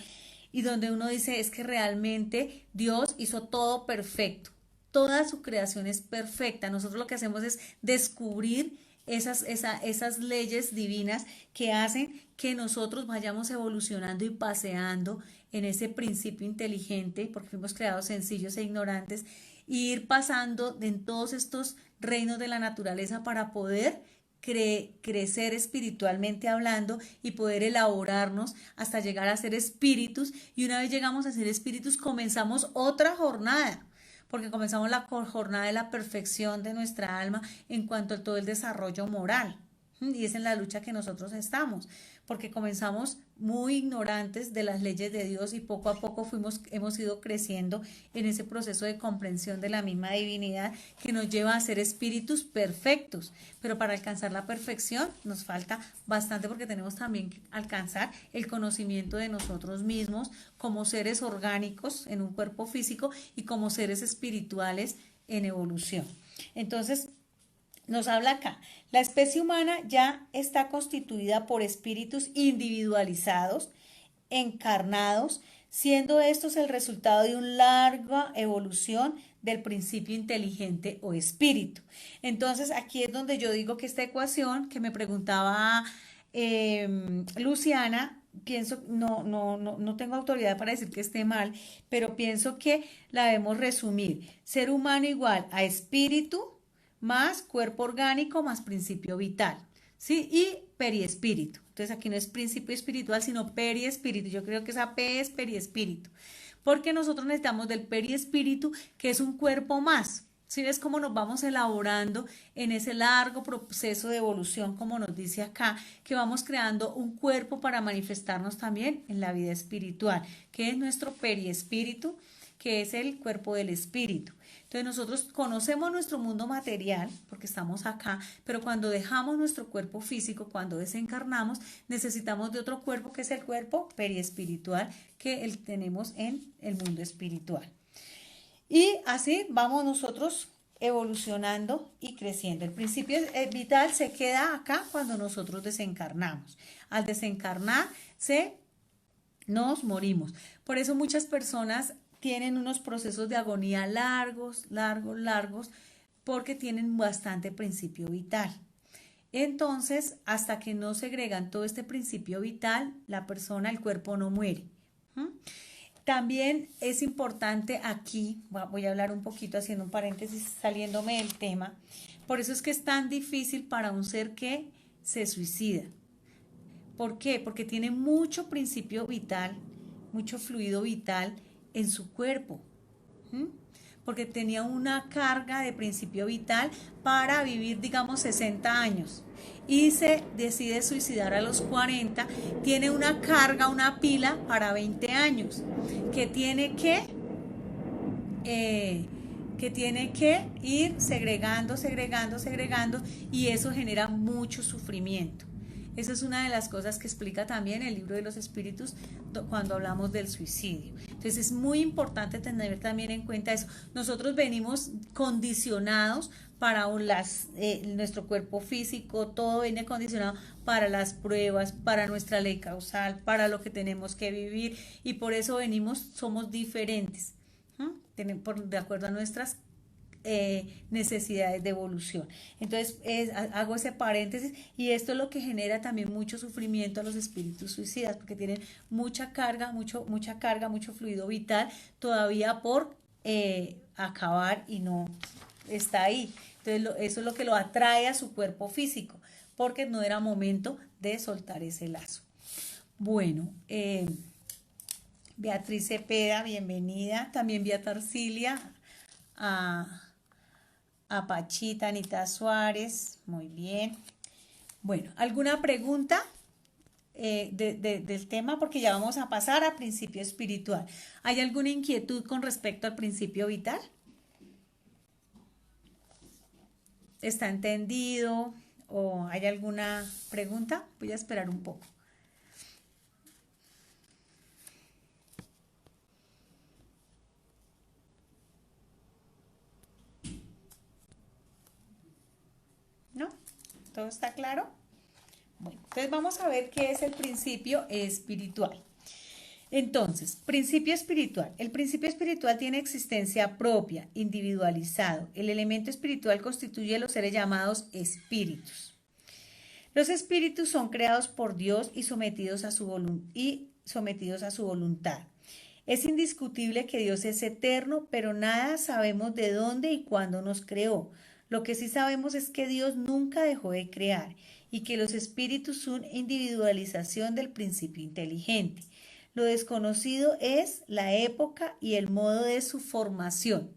y donde uno dice es que realmente Dios hizo todo perfecto. Toda su creación es perfecta. Nosotros lo que hacemos es descubrir esas leyes divinas que hacen que nosotros vayamos evolucionando y paseando en ese principio inteligente, porque fuimos creados sencillos e ignorantes, y ir pasando en todos estos reinos de la naturaleza para poder crecer espiritualmente hablando y poder elaborarnos hasta llegar a ser espíritus. Y una vez llegamos a ser espíritus, comenzamos otra jornada porque comenzamos la jornada de la perfección de nuestra alma en cuanto a todo el desarrollo moral. Y es en la lucha que nosotros estamos, porque comenzamos muy ignorantes de las leyes de Dios y poco a poco hemos ido creciendo en ese proceso de comprensión de la misma divinidad que nos lleva a ser espíritus perfectos. Pero para alcanzar la perfección nos falta bastante porque tenemos también que alcanzar el conocimiento de nosotros mismos como seres orgánicos en un cuerpo físico y como seres espirituales en evolución. Entonces, nos habla acá, la especie humana ya está constituida por espíritus individualizados, encarnados, siendo estos el resultado de una larga evolución del principio inteligente o espíritu. Entonces, aquí es donde yo digo que esta ecuación que me preguntaba Luciana, pienso, no tengo autoridad para decir que esté mal, pero pienso que la debemos resumir. Ser humano igual a espíritu más cuerpo orgánico más principio vital, ¿sí? Y periespíritu. Entonces aquí no es principio espiritual, sino periespíritu. Yo creo que esa P es periespíritu, porque nosotros necesitamos del periespíritu, que es un cuerpo más. ¿Sí ves cómo nos vamos elaborando en ese largo proceso de evolución, como nos dice acá, que vamos creando un cuerpo para manifestarnos también en la vida espiritual, que es nuestro periespíritu, que es el cuerpo del espíritu. Entonces nosotros conocemos nuestro mundo material porque estamos acá, pero cuando dejamos nuestro cuerpo físico, cuando desencarnamos, necesitamos de otro cuerpo que es el cuerpo periespiritual que tenemos en el mundo espiritual. Y así vamos nosotros evolucionando y creciendo. El principio vital se queda acá cuando nosotros desencarnamos. Al desencarnar nos morimos. Por eso muchas personas tienen unos procesos de agonía largos, porque tienen bastante principio vital. Entonces, hasta que no segregan todo este principio vital, la persona, el cuerpo no muere. También es importante aquí, voy a hablar un poquito haciendo un paréntesis, saliéndome del tema, por eso es que es tan difícil para un ser que se suicida. ¿Por qué? Porque tiene mucho principio vital, mucho fluido vital en su cuerpo, porque tenía una carga de principio vital para vivir, digamos, 60 años y se decide suicidar a los 40, tiene una carga, una pila para 20 años que tiene que ir segregando, y eso genera mucho sufrimiento. Esa es una de las cosas que explica también el libro de los espíritus cuando hablamos del suicidio. Entonces es muy importante tener también en cuenta eso. Nosotros venimos condicionados para nuestro cuerpo físico, todo viene condicionado para las pruebas, para nuestra ley causal, para lo que tenemos que vivir, y por eso somos diferentes, de acuerdo a nuestras necesidades de evolución. Entonces hago ese paréntesis, y esto es lo que genera también mucho sufrimiento a los espíritus suicidas, porque tienen mucha carga, mucho fluido vital todavía por acabar, y no está ahí. Entonces eso es lo que lo atrae a su cuerpo físico, porque no era momento de soltar ese lazo. Bueno, Beatriz Cepeda, bienvenida. También vi a Tarsilia, a Pachita, Anita Suárez, muy bien. Bueno, ¿alguna pregunta del tema? Porque ya vamos a pasar a principio espiritual. ¿Hay alguna inquietud con respecto al principio vital? ¿Está entendido? ¿O hay alguna pregunta? Voy a esperar un poco. ¿No? ¿Todo está claro? Bueno, entonces vamos a ver qué es el principio espiritual. Entonces, principio espiritual. El principio espiritual tiene existencia propia, individualizado. El elemento espiritual constituye los seres llamados espíritus. Los espíritus son creados por Dios y sometidos a su voluntad. Es indiscutible que Dios es eterno, pero nada sabemos de dónde y cuándo nos creó. Lo que sí sabemos es que Dios nunca dejó de crear y que los espíritus son individualización del principio inteligente. Lo desconocido es la época y el modo de su formación.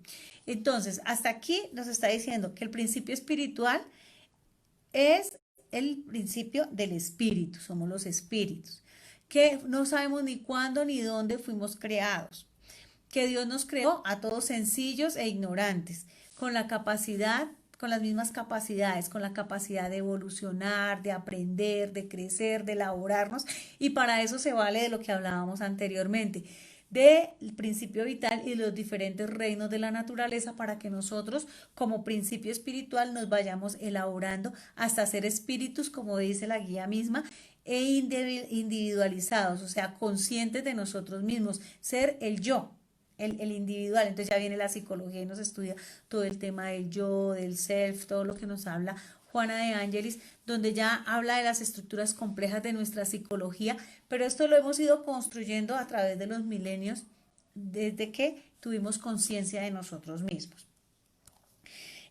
Entonces, hasta aquí nos está diciendo que el principio espiritual es el principio del espíritu, somos los espíritus, que no sabemos ni cuándo ni dónde fuimos creados, que Dios nos creó a todos sencillos e ignorantes, con las mismas capacidades, con la capacidad de evolucionar, de aprender, de crecer, de elaborarnos, y para eso se vale de lo que hablábamos anteriormente, del principio vital y los diferentes reinos de la naturaleza, para que nosotros como principio espiritual nos vayamos elaborando hasta ser espíritus, como dice la guía misma, e individualizados, o sea, conscientes de nosotros mismos, ser el yo. El individual. Entonces ya viene la psicología y nos estudia todo el tema del yo, del self, todo lo que nos habla Juana de Ángelis, donde ya habla de las estructuras complejas de nuestra psicología, pero esto lo hemos ido construyendo a través de los milenios, desde que tuvimos conciencia de nosotros mismos.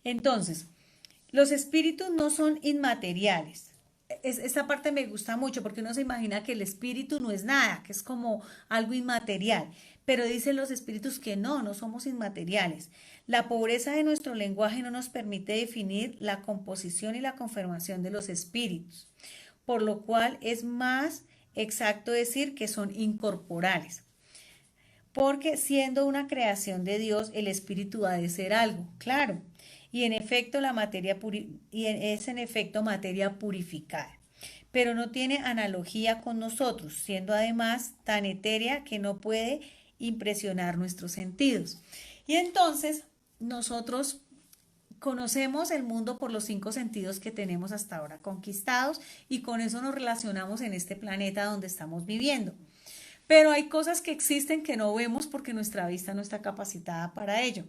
Entonces, los espíritus no son inmateriales. Esta parte me gusta mucho, porque uno se imagina que el espíritu no es nada, que es como algo inmaterial. Pero dicen los espíritus que no somos inmateriales. La pobreza de nuestro lenguaje no nos permite definir la composición y la conformación de los espíritus, por lo cual es más exacto decir que son incorporales. porque siendo una creación de Dios, el espíritu ha de ser algo, claro, y en efecto es en efecto materia purificada, pero no tiene analogía con nosotros, siendo además tan etérea que no puede impresionar nuestros sentidos. Y entonces nosotros conocemos el mundo por los 5 sentidos que tenemos hasta ahora conquistados y con eso nos relacionamos en este planeta donde estamos viviendo. Pero hay cosas que existen que no vemos porque nuestra vista no está capacitada para ello.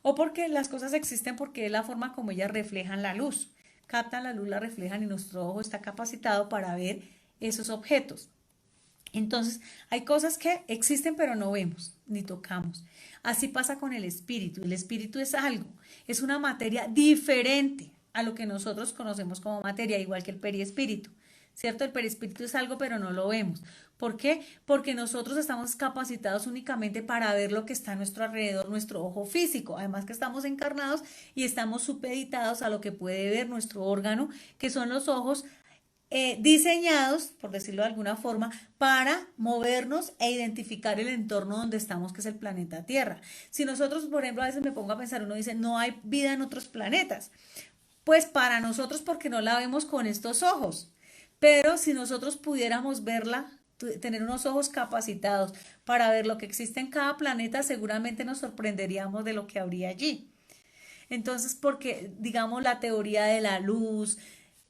O porque las cosas existen porque es la forma como ellas reflejan la luz. Captan la luz, la reflejan y nuestro ojo está capacitado para ver esos objetos. Entonces, hay cosas que existen pero no vemos ni tocamos. Así pasa con el espíritu. El espíritu es algo, es una materia diferente a lo que nosotros conocemos como materia, igual que el perispíritu. ¿Cierto? El perispíritu es algo pero no lo vemos. ¿Por qué? Porque nosotros estamos capacitados únicamente para ver lo que está a nuestro alrededor, nuestro ojo físico. Además que estamos encarnados y estamos supeditados a lo que puede ver nuestro órgano, que son los ojos diseñados, por decirlo de alguna forma, para movernos e identificar el entorno donde estamos, que es el planeta Tierra. Si nosotros, por ejemplo, a veces me pongo a pensar, uno dice, no hay vida en otros planetas. Pues para nosotros porque no la vemos con estos ojos. Pero si nosotros pudiéramos verla, tener unos ojos capacitados para ver lo que existe en cada planeta, seguramente nos sorprenderíamos de lo que habría allí. Entonces, porque digamos la teoría de la luz,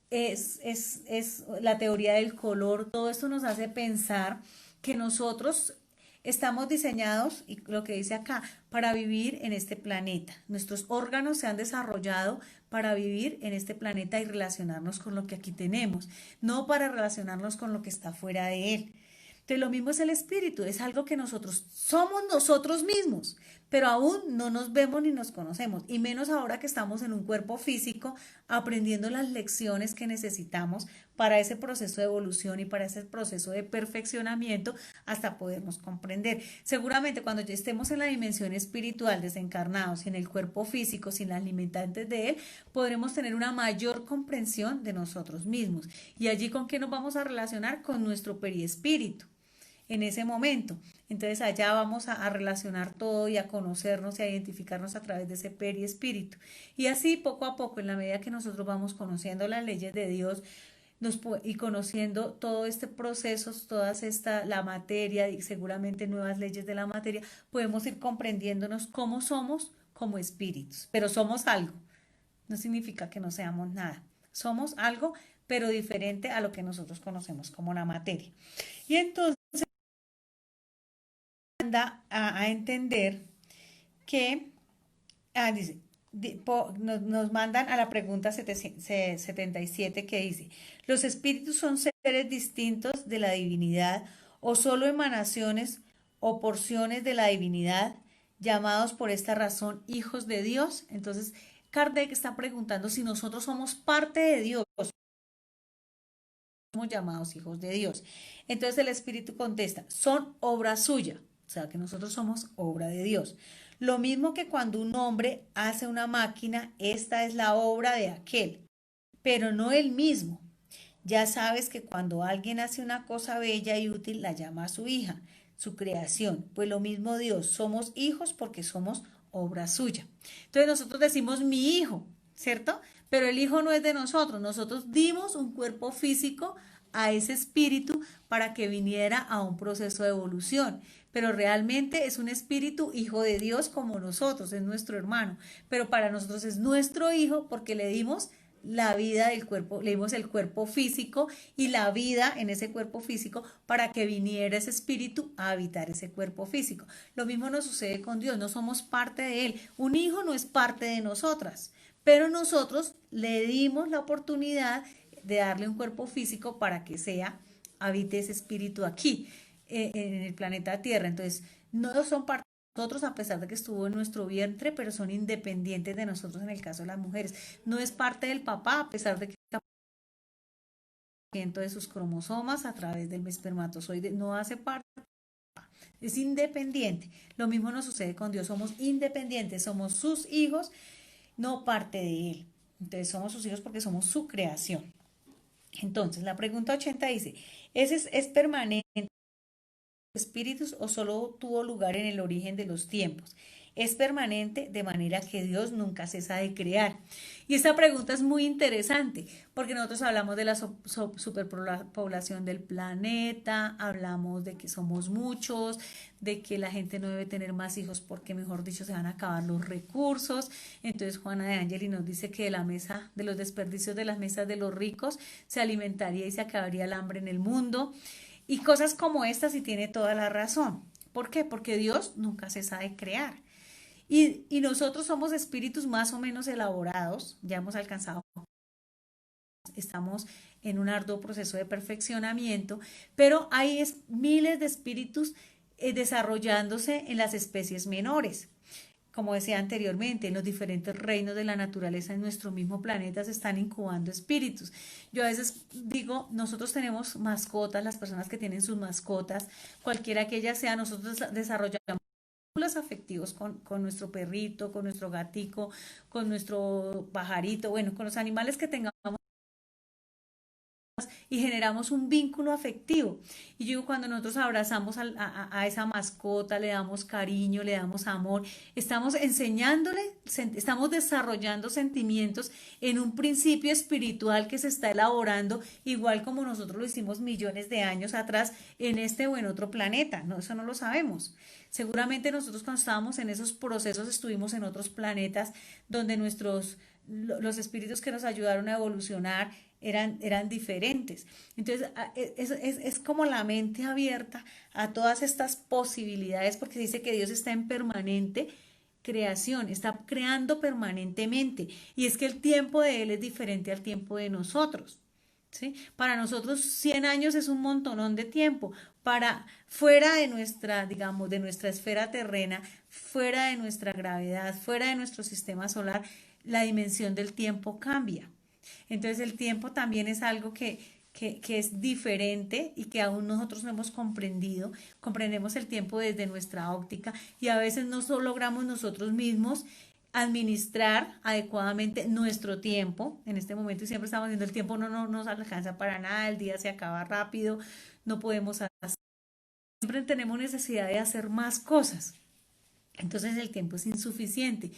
es la teoría del color, todo esto nos hace pensar que nosotros estamos diseñados, y lo que dice acá, para vivir en este planeta. Nuestros órganos se han desarrollado para vivir en este planeta y relacionarnos con lo que aquí tenemos, no para relacionarnos con lo que está fuera de él. Entonces lo mismo es el espíritu, es algo que nosotros somos nosotros mismos, pero aún no nos vemos ni nos conocemos, y menos ahora que estamos en un cuerpo físico aprendiendo las lecciones que necesitamos para ese proceso de evolución y para ese proceso de perfeccionamiento hasta podernos comprender. Seguramente cuando ya estemos en la dimensión espiritual, desencarnados, en el cuerpo físico, sin las limitantes de él, podremos tener una mayor comprensión de nosotros mismos. ¿Y allí con qué nos vamos a relacionar? Con nuestro periespíritu en ese momento. Entonces allá vamos a relacionar todo y a conocernos y a identificarnos a través de ese periespíritu. Y así poco a poco, en la medida que nosotros vamos conociendo las leyes de Dios y conociendo todo este proceso, la materia y seguramente nuevas leyes de la materia, podemos ir comprendiéndonos cómo somos como espíritus. Pero somos algo. No significa que no seamos nada. Somos algo, pero diferente a lo que nosotros conocemos como la materia. Y entonces a entender que dice, nos mandan a la pregunta 77 que dice, ¿los espíritus son seres distintos de la divinidad o solo emanaciones o porciones de la divinidad llamados por esta razón hijos de Dios? Entonces Kardec está preguntando si nosotros somos parte de Dios, somos llamados hijos de Dios. Entonces el espíritu contesta, son obra suya. O sea, que nosotros somos obra de Dios. Lo mismo que cuando un hombre hace una máquina, esta es la obra de aquel, pero no él mismo. Ya sabes que cuando alguien hace una cosa bella y útil, la llama a su hija, su creación. Pues lo mismo Dios, somos hijos porque somos obra suya. Entonces nosotros decimos mi hijo, ¿cierto? Pero el hijo no es de nosotros. Nosotros dimos un cuerpo físico a ese espíritu para que viniera a un proceso de evolución, pero realmente es un espíritu hijo de Dios como nosotros, es nuestro hermano, pero para nosotros es nuestro hijo porque le dimos la vida del cuerpo, le dimos el cuerpo físico y la vida en ese cuerpo físico para que viniera ese espíritu a habitar ese cuerpo físico. Lo mismo nos sucede con Dios, no somos parte de él, un hijo no es parte de nosotras, pero nosotros le dimos la oportunidad de darle un cuerpo físico para que habite ese espíritu aquí, en el planeta Tierra. Entonces, no son parte de nosotros a pesar de que estuvo en nuestro vientre, pero son independientes de nosotros en el caso de las mujeres. No es parte del papá a pesar de que de sus cromosomas a través del espermatozoide, no hace parte, es independiente. Lo mismo nos sucede con Dios, somos independientes, somos sus hijos, no parte de él. Entonces somos sus hijos porque somos su creación. Entonces la pregunta 80 dice, ¿ese es permanente espíritus o solo tuvo lugar en el origen de los tiempos? Es permanente, de manera que Dios nunca cesa de crear. Y esta pregunta es muy interesante, porque nosotros hablamos de la superpoblación del planeta, hablamos de que somos muchos, de que la gente no debe tener más hijos porque, mejor dicho, se van a acabar los recursos. Entonces Juana de Angeli nos dice que de la mesa, de los desperdicios de las mesas de los ricos, se alimentaría y se acabaría el hambre en el mundo. Y cosas como estas, y tiene toda la razón. ¿Por qué? Porque Dios nunca cesa de crear. Y nosotros somos espíritus más o menos elaborados, ya hemos alcanzado, estamos en un arduo proceso de perfeccionamiento, pero hay miles de espíritus desarrollándose en las especies menores. Como decía anteriormente, en los diferentes reinos de la naturaleza en nuestro mismo planeta se están incubando espíritus. Yo a veces digo, nosotros tenemos mascotas, las personas que tienen sus mascotas, cualquiera que ella sea, nosotros desarrollamos vínculos afectivos con nuestro perrito, con nuestro gatico, con nuestro pajarito, bueno, con los animales que tengamos y generamos un vínculo afectivo. Y yo digo, cuando nosotros abrazamos a esa mascota, le damos cariño, le damos amor, estamos enseñándole, estamos desarrollando sentimientos en un principio espiritual que se está elaborando, igual como nosotros lo hicimos millones de años atrás en este o en otro planeta. No, eso no lo sabemos. Seguramente nosotros cuando estábamos en esos procesos estuvimos en otros planetas donde los espíritus que nos ayudaron a evolucionar eran diferentes. Entonces, es como la mente abierta a todas estas posibilidades, porque dice que Dios está en permanente creación, está creando permanentemente. Y es que el tiempo de Él es diferente al tiempo de nosotros. ¿Sí? Para nosotros 100 años es un montonón de tiempo. Para fuera de nuestra, digamos, de nuestra esfera terrena, fuera de nuestra gravedad, fuera de nuestro sistema solar, la dimensión del tiempo cambia. Entonces el tiempo también es algo que es diferente y que aún nosotros no hemos comprendido. Comprendemos el tiempo desde nuestra óptica y a veces no logramos nosotros mismos administrar adecuadamente nuestro tiempo en este momento, y siempre estamos diciendo el tiempo no nos alcanza para nada, el día se acaba rápido, no podemos hacer, siempre tenemos necesidad de hacer más cosas, entonces el tiempo es insuficiente.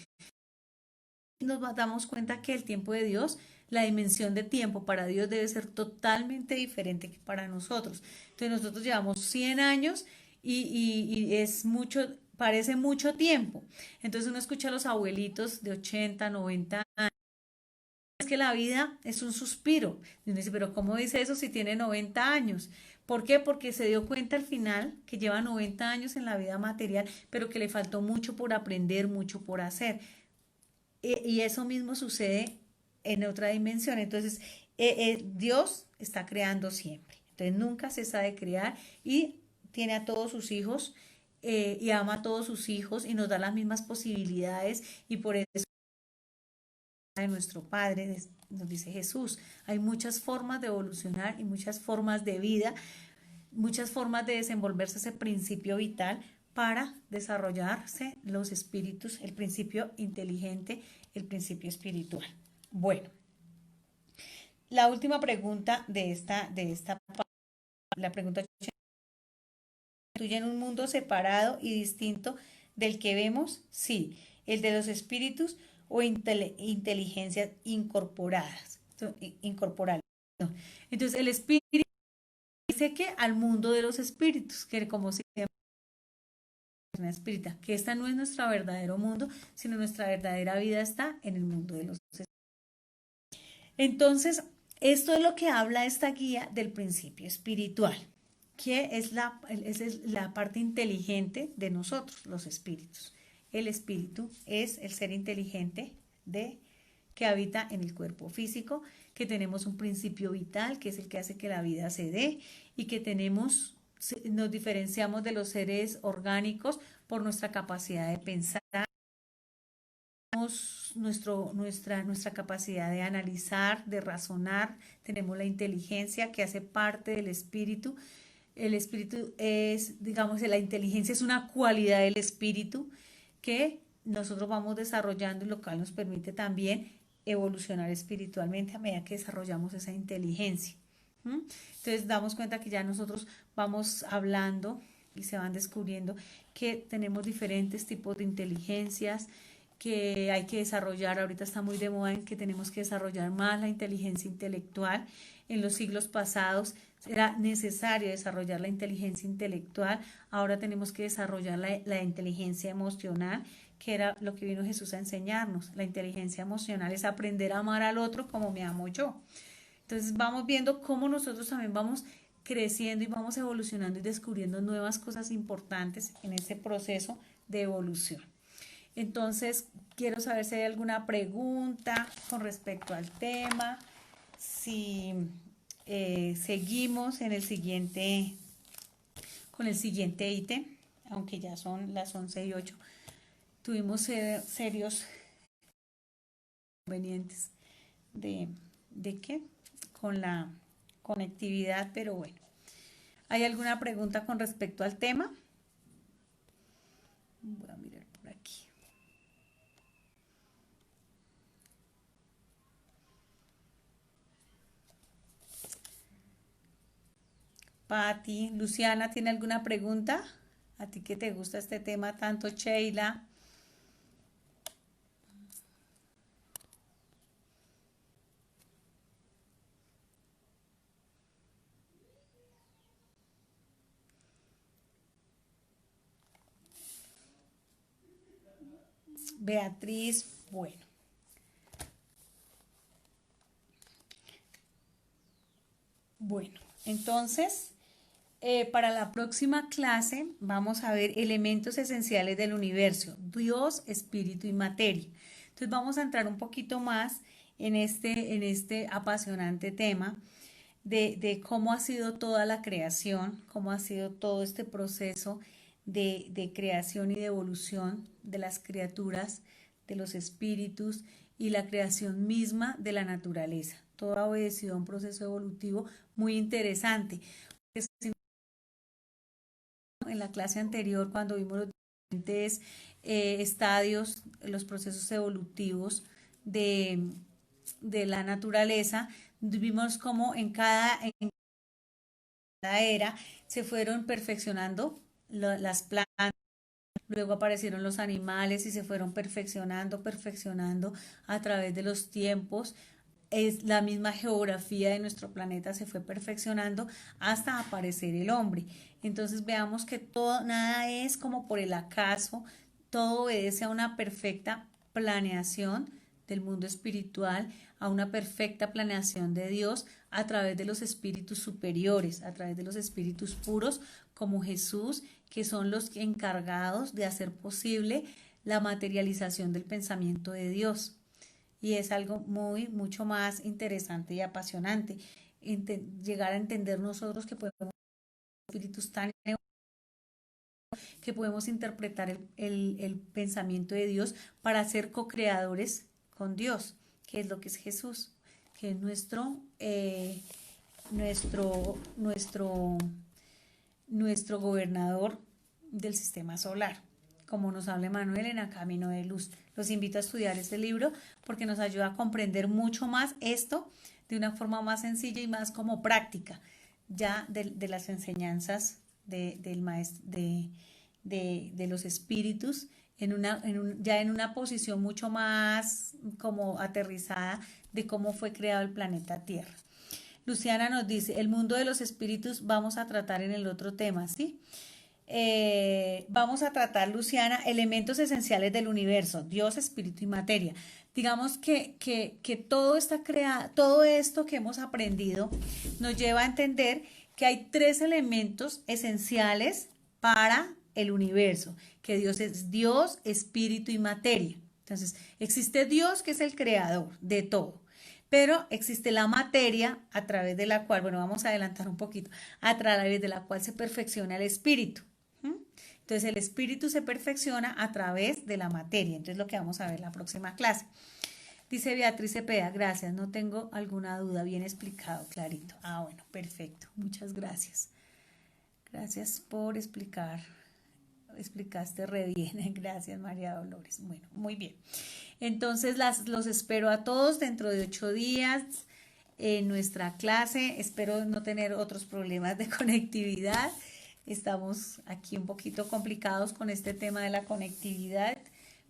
Nos damos cuenta que el tiempo de Dios, la dimensión de tiempo para Dios debe ser totalmente diferente que para nosotros. Entonces nosotros llevamos 100 años y es mucho, parece mucho tiempo. Entonces uno escucha a los abuelitos de 80, 90 años. Es que la vida es un suspiro. Y uno dice, pero ¿cómo dice eso si tiene 90 años? ¿Por qué? Porque se dio cuenta al final que lleva 90 años en la vida material, pero que le faltó mucho por aprender, mucho por hacer. Y eso mismo sucede en otra dimensión. Entonces, Dios está creando siempre. Entonces, nunca cesa de crear y tiene a todos sus hijos y ama a todos sus hijos y nos da las mismas posibilidades y por eso de nuestro Padre, nos dice Jesús, hay muchas formas de evolucionar y muchas formas de vida, muchas formas de desenvolverse ese principio vital para desarrollarse los espíritus, el principio inteligente, el principio espiritual. Bueno, la última pregunta de esta la pregunta: ¿constituyen un mundo separado y distinto del que vemos? Sí, el de los espíritus o inteligencias incorporadas, incorporales. No. Entonces, el espíritu dice que al mundo de los espíritus, que como se llama una espírita, que esta no es nuestro verdadero mundo, sino nuestra verdadera vida está en el mundo de los espíritus. Entonces, esto es lo que habla esta guía del principio espiritual, que es la parte inteligente de nosotros, los espíritus. El espíritu es el ser inteligente que habita en el cuerpo físico, que tenemos un principio vital, que es el que hace que la vida se dé, y que nos diferenciamos de los seres orgánicos por nuestra capacidad de pensar, nuestra capacidad de analizar, de razonar, tenemos la inteligencia que hace parte del espíritu. El espíritu es, digamos, la inteligencia es una cualidad del espíritu que nosotros vamos desarrollando y lo cual nos permite también evolucionar espiritualmente a medida que desarrollamos esa inteligencia. Entonces damos cuenta que ya nosotros vamos hablando y se van descubriendo que tenemos diferentes tipos de inteligencias que hay que desarrollar. Ahorita está muy de moda en que tenemos que desarrollar más la inteligencia intelectual. En los siglos pasados era necesario desarrollar la inteligencia intelectual, ahora tenemos que desarrollar la inteligencia emocional, que era lo que vino Jesús a enseñarnos. La inteligencia emocional es aprender a amar al otro como me amo yo. Entonces vamos viendo cómo nosotros también vamos creciendo y vamos evolucionando y descubriendo nuevas cosas importantes en este proceso de evolución. Entonces, quiero saber si hay alguna pregunta con respecto al tema, si seguimos en el siguiente, con el siguiente ítem, aunque ya son las 11:08. Tuvimos serios inconvenientes ¿de qué? Con la conectividad, pero bueno. ¿Hay alguna pregunta con respecto al tema? Voy a mirar por aquí. Patti, Luciana, ¿tiene alguna pregunta? ¿A ti que te gusta este tema tanto, Sheila? Beatriz, bueno. Bueno, entonces, para la próxima clase vamos a ver elementos esenciales del universo, Dios, espíritu y materia. Entonces vamos a entrar un poquito más en este apasionante tema de cómo ha sido toda la creación, cómo ha sido todo este proceso de creación y de evolución de las criaturas, de los espíritus y la creación misma de la naturaleza. Todo ha obedecido a un proceso evolutivo muy interesante. En la clase anterior, cuando vimos los diferentes estadios, los procesos evolutivos de la naturaleza, vimos cómo en cada era se fueron perfeccionando las plantas, luego aparecieron los animales y se fueron perfeccionando a través de los tiempos. Es la misma geografía de nuestro planeta se fue perfeccionando hasta aparecer el hombre. Entonces veamos que todo, nada es como por el acaso, todo obedece a una perfecta planeación del mundo espiritual, a una perfecta planeación de Dios a través de los espíritus superiores, a través de los espíritus puros como Jesús, que son los encargados de hacer posible la materialización del pensamiento de Dios. Y es algo mucho más interesante y apasionante llegar a entender nosotros que podemos espíritus tan que podemos interpretar el pensamiento de Dios para ser co-creadores con Dios, que es lo que es Jesús, que es nuestro gobernador del sistema solar, como nos habla Manuel en A Camino de Luz. Los invito a estudiar este libro porque nos ayuda a comprender mucho más esto de una forma más sencilla y más como práctica, ya de las enseñanzas del maestro, de los espíritus, ya en una posición mucho más como aterrizada de cómo fue creado el planeta Tierra. Luciana nos dice, el mundo de los espíritus vamos a tratar en el otro tema, ¿sí? Vamos a tratar, Luciana, elementos esenciales del universo, Dios, espíritu y materia. Digamos que todo está creado, todo esto que hemos aprendido nos lleva a entender que hay tres elementos esenciales para el universo, que Dios es Dios, espíritu y materia. Entonces, existe Dios, que es el creador de todo, pero existe la materia a través de la cual, bueno, vamos a adelantar un poquito, a través de la cual se perfecciona el espíritu. Entonces, el espíritu se perfecciona a través de la materia. Entonces, lo que vamos a ver en la próxima clase. Dice Beatriz Cepeda, gracias, no tengo alguna duda, bien explicado, clarito. Ah, bueno, perfecto, muchas gracias. Gracias por explicaste re bien, gracias María Dolores. Bueno, muy bien. Entonces, los espero a todos dentro de 8 días en nuestra clase. Espero no tener otros problemas de conectividad. Estamos aquí un poquito complicados con este tema de la conectividad,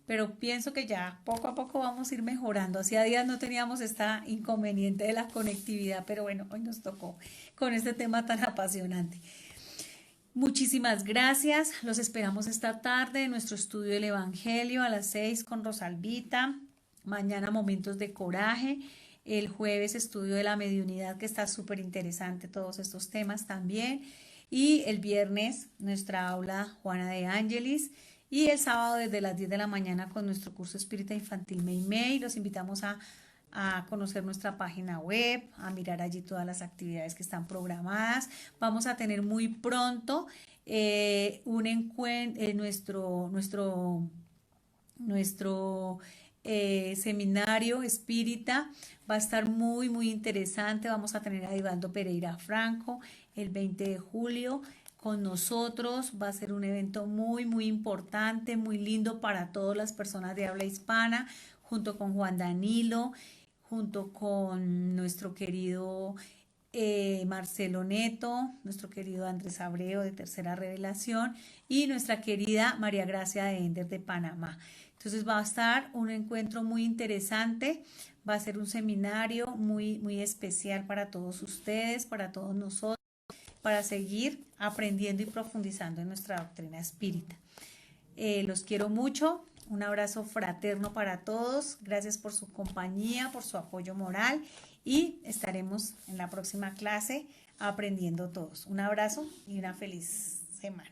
pero pienso que ya poco a poco vamos a ir mejorando. Hacía días no teníamos esta inconveniente de la conectividad, pero bueno, hoy nos tocó con este tema tan apasionante. Muchísimas gracias. Los esperamos esta tarde en nuestro estudio del Evangelio a las 6 con Rosalvita. Mañana Momentos de Coraje. El jueves estudio de la mediunidad, que está súper interesante todos estos temas también. Y el viernes nuestra aula Juana de Ángelis. Y el sábado desde las 10 de la mañana con nuestro curso Espírita Infantil Mei Mei. Los invitamos a conocer nuestra página web, a mirar allí todas las actividades que están programadas. Vamos a tener muy pronto un encuentro, nuestro seminario espírita va a estar muy, muy interesante. Vamos a tener a Divaldo Pereira Franco el 20 de julio con nosotros. Va a ser un evento muy, muy importante, muy lindo para todas las personas de habla hispana, junto con Juan Danilo, junto con nuestro querido Marcelo Neto, nuestro querido Andrés Abreu de Tercera Revelación y nuestra querida María Gracia de Ender de Panamá. Entonces va a estar un encuentro muy interesante, va a ser un seminario muy, muy especial para todos ustedes, para todos nosotros, para seguir aprendiendo y profundizando en nuestra doctrina espírita. Los quiero mucho. Un abrazo fraterno para todos. Gracias por su compañía, por su apoyo moral y estaremos en la próxima clase aprendiendo todos. Un abrazo y una feliz semana.